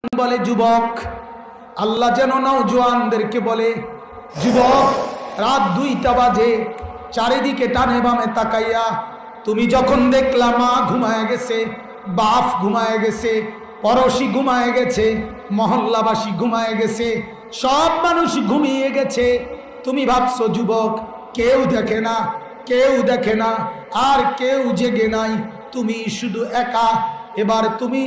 বলে যুবক, আল্লাহ যেন নওজোয়ানদেরকে বলে যুবক, রাত 2টা বাজে, চারিদিকে টানে বামে তাকাইয়া তুমি যখন দেখলা মা ঘুমায় গেছে, বাপ ঘুমায় গেছে, পড়োশি ঘুমায় গেছে, মহল্লাবাসী ঘুমায় গেছে, সব মানুষ ঘুমিয়ে গেছে, তুমি ভাবছো যুবক কেউ দেখে না, কেউ দেখে না, আর কেউ জেগে নাই, তুমি শুধু একা। এবার তুমি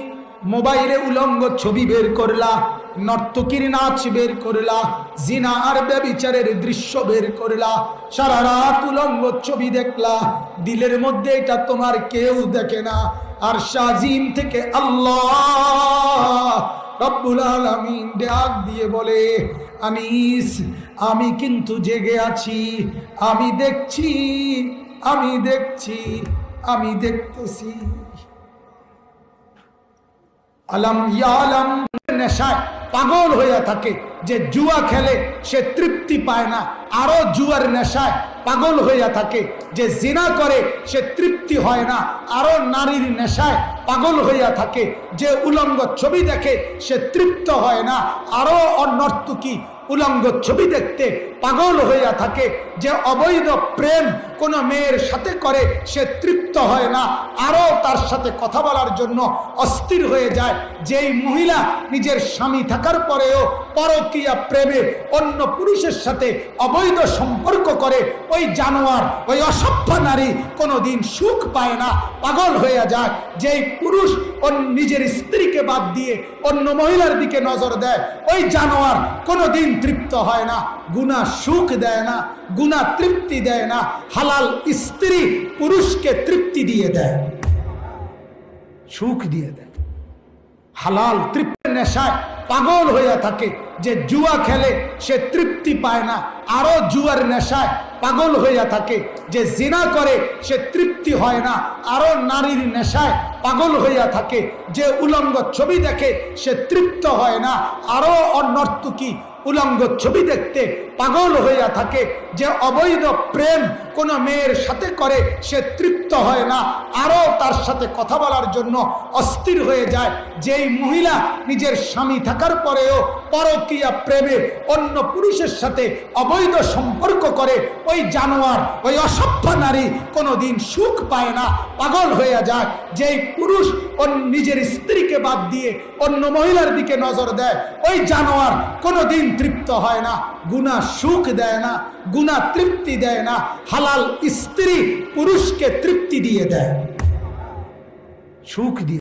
মোবাইলে উলঙ্গ ছবি বের করলা, নর্তকীর নাচ বের করলা, জিনা আর ব্যভিচারের দৃশ্য বের করলা, সারা রাত উলঙ্গ ছবি দেখলা, দিলের মধ্যে এটা তোমার কেউ দেখে না। আর শাজিম থেকে আল্লাহ রব্বুল আলামিন ডাক দিয়ে বলে, আনিস আমি কিন্তু জেগে আছি, আমি দেখছি, আমি দেখছি, আমি দেখতেছি। আলম ইয়ালাম, নেশায় পাগল হইয়া থাকে, যে জুয়া খেলে সে তৃপ্তি পায় না, আরো জুয়ার নেশায় পাগল হইয়া থাকে, যে জিনা করে সে তৃপ্তি হয় না, আরো নারীর নেশায় পাগল হইয়া থাকে, যে উলঙ্গ ছবি দেখে সে তৃপ্ত হয় না, আরো অনর্তুকি উলঙ্গ ছবি দেখতে পাগল হইয়া থাকে, যে অবৈধ প্রেম কোন মেয়ের সাথে করে সে তৃপ্ত হয় না, আরো তার সাথে কথা বলার জন্য অস্থির হয়ে যায়। যেই মহিলা নিজের স্বামী থাকার পরেও পরকীয়া প্রেমে অন্য পুরুষের সাথে অবৈধ সম্পর্ক করে, ওই জানোয়ার, ওই অসভ্য নারী কোনোদিন সুখ পায় না, পাগল হয়ে যায়। যেই পুরুষ নিজের স্ত্রীকে বাদ দিয়ে অন্য মহিলার দিকে নজর দেয়, ওই জানোয়ার কোনোদিন তৃপ্ত হয় না, গুনাহ সুখ দেয় না, গুনাহ তৃপ্তি দেয় না। হালাল স্ত্রী পুরুষকে তৃপ্তি দিয়ে দেয়, সুখ দিয়ে দেয়। হালাল তৃপ্তির নেশায় পাগল হইয়া থাকে, যে জুয়া খেলে সে তৃপ্তি পায় না, আরো জুয়ার নেশায় পাগল হইয়া থাকে, যে জিনা করে সে তৃপ্তি হয় না, আরো নারীর নেশায় পাগল হইয়া থাকে, যে উলঙ্গ ছবি দেখে সে তৃপ্ত হয় না, আরো অনর্তুকি উলঙ্গ ছবি দেখতে পাগল হইয়া থাকে, যে অবৈধ প্রেম কোন মেয়ের সাথে করে সে তৃপ্ত হয় না, আরো তার সাথে কথা বলার জন্য অস্থির হয়ে যায়। যেই মহিলা নিজের স্বামী থাকার পরেও পরকীয়া প্রেমে অন্য পুরুষের সাথে অবৈধ সম্পর্ক করে, ওই জানোয়ার, ওই অসভ্য নারী কোনোদিন সুখ পায় না, পাগল হয়ে যায়। যেই পুরুষ নিজের স্ত্রীকে বাদ দিয়ে অন্য মহিলার দিকে নজর দেয়, ওই জানোয়ার কোনোদিন তৃপ্ত হয় না, গুনাহ সুখ দেয় না, গুনাহ তৃপ্তি দেয় না। হালাল স্ত্রী পুরুষকে তৃপ্তি দিয়ে দেয়, সুখ দিয়ে